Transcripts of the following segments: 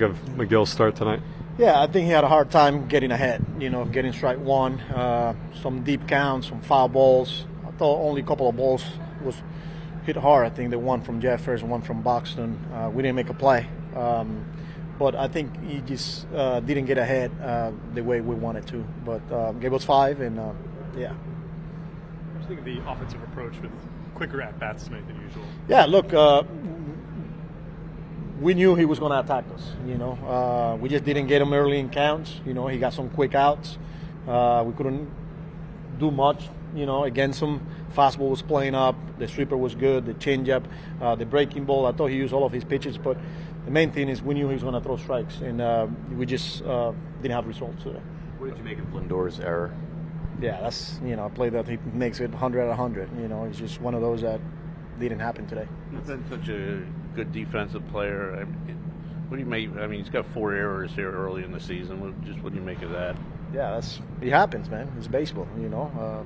Of Miguel's start tonight? Yeah, I think he had a hard time getting ahead, getting strike one, some deep counts, some foul balls. I thought only a couple of balls was hit hard. I think the one from Jeffers and one from Buxton. We didn't make a play. But I think he just didn't get ahead the way we wanted to. But gave us 5, and yeah. What do you think of the offensive approach with quicker at-bats tonight than usual? Yeah, look, we knew he was going to attack us. We just didn't get him early in counts. He got some quick outs. We couldn't do much, against him. Fastball was playing up. The sweeper was good. The changeup, the breaking ball. I thought he used all of his pitches, but the main thing is we knew he was going to throw strikes, and we just didn't have results today. What did you make of Lindor's error? Yeah, that's a play that he makes it 100 out of 100. It's just one of those that didn't happen today. He's been such a good defensive player. What do you make? I mean, he's got 4 errors here early in the season. What do you make of that? Yeah, it happens, man. It's baseball.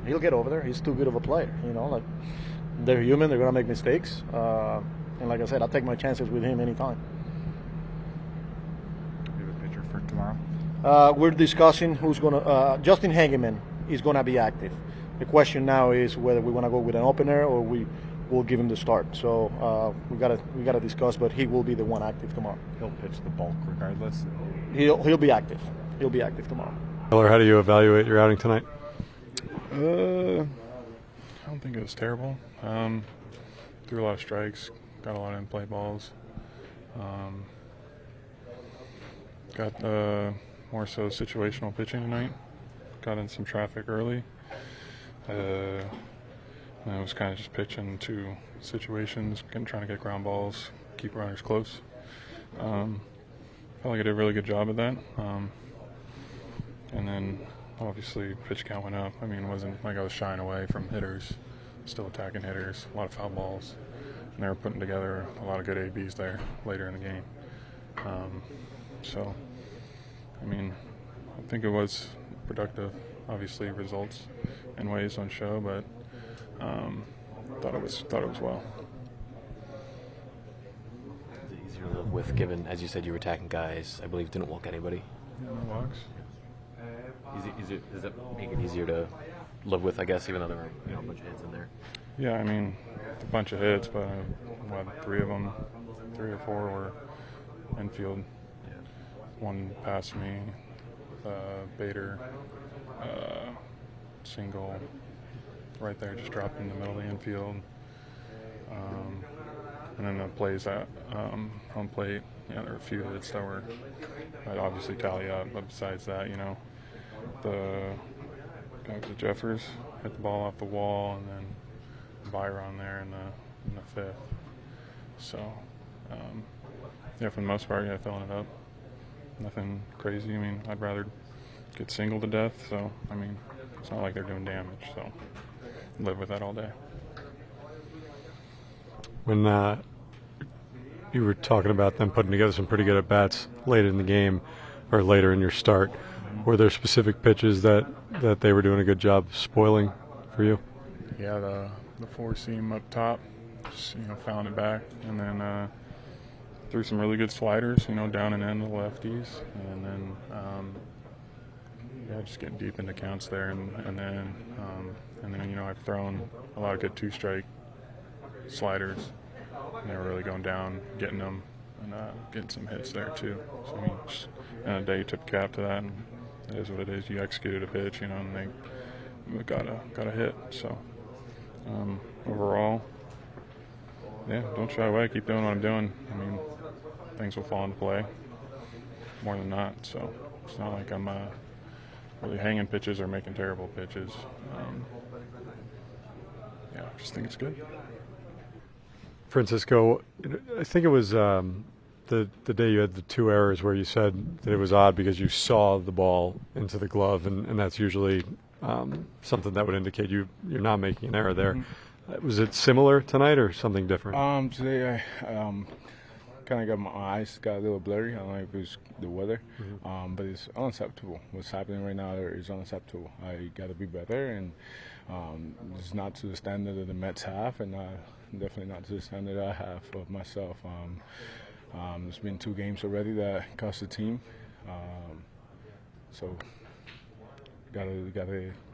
He'll get over there. He's too good of a player. Like they're human. They're gonna make mistakes. And like I said, I'll take my chances with him anytime. You have a pitcher for tomorrow? We're discussing who's gonna. Justin Hageman is gonna be active. The question now is whether we want to go with an opener or we'll give him the start. So we gotta discuss, but he will be the one active tomorrow. He'll pitch the bulk regardless. He'll be active. He'll be active tomorrow. Tyler, how do you evaluate your outing tonight? I don't think it was terrible. Threw a lot of strikes, got a lot of in-play balls. Got more so situational pitching tonight. Got in some traffic early. And I was kind of just pitching to situations, trying to get ground balls, keep runners close. Felt like I did a really good job of that. And then obviously pitch count went up. I mean, it wasn't like I was shying away from hitters, still attacking hitters, a lot of foul balls. And they were putting together a lot of good ABs there later in the game. So, I mean, I think it was productive. Obviously, results and ways don't show, but thought it was well. Is it easier to live with, given, as you said, you were attacking guys, I believe didn't walk anybody? Yeah, no walks. Does that make it easier to live with, I guess, even though there were a bunch of hits in there? Yeah, I mean, a bunch of hits, but 3 of them, 3 or 4 were infield. Yeah. One past me, Bader, single right there, just dropped in the middle of the infield. And then the plays at home plate, there were a few hits that obviously tally up, but besides that, the guy was at Jeffers, hit the ball off the wall, and then Byron there in the 5th. So, for the most part, filling it up. Nothing crazy. I mean, I'd rather get singled to death, so, I mean, it's not like they're doing damage, so live with that all day. When you were talking about them putting together some pretty good at-bats late in the game or later in your start, were there specific pitches that they were doing a good job spoiling for you? Yeah, the 4-seam up top, just, found it back, and then threw some really good sliders, down and in the lefties, and then just getting deep into counts there, and then I've thrown a lot of good 2-strike sliders, and they were really going down, getting them, and getting some hits there too. So I mean, just, a day tip cap to that, and it is what it is. You executed a pitch, and they got a hit. So overall, don't shy away. Keep doing what I'm doing. I mean, things will fall into play more than not. So it's not like I'm really hanging pitches or making terrible pitches. I just think it's good. Francisco, I think it was the day you had the 2 errors where you said that it was odd because you saw the ball into the glove, and that's usually something that would indicate you're not making an error there. Mm-hmm. Was it similar tonight or something different? Today I kind of got my eyes got a little blurry. I don't know if it was the weather, but it's unacceptable. What's happening right now is unacceptable. I got to be better, and it's not to the standard that the Mets have, and definitely not to the standard I have of myself. There's been 2 games already that cost the team. So gotta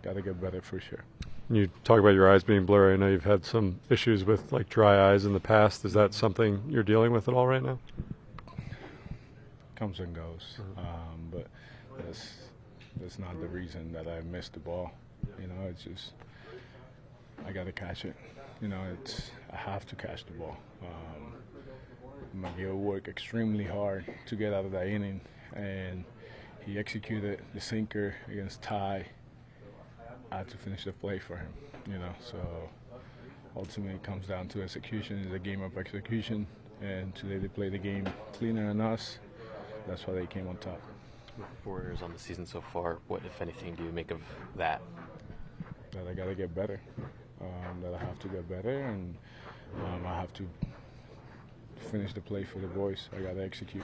get better for sure. You talk about your eyes being blurry. I know you've had some issues with like dry eyes in the past. Is that something you're dealing with at all right now? Comes and goes, but that's not the reason that I missed the ball. You know, it's just I gotta catch it. You know, I have to catch the ball. Miguel worked extremely hard to get out of that inning, and he executed the sinker against Ty. I had to finish the play for him, you know. So ultimately, it comes down to execution. It's a game of execution, and today they played the game cleaner than us. That's why they came on top. With 4 errors on the season so far, what, if anything, do you make of that? That I got to get better. That I have to get better, and I have to finish the play for the boys. I got to execute.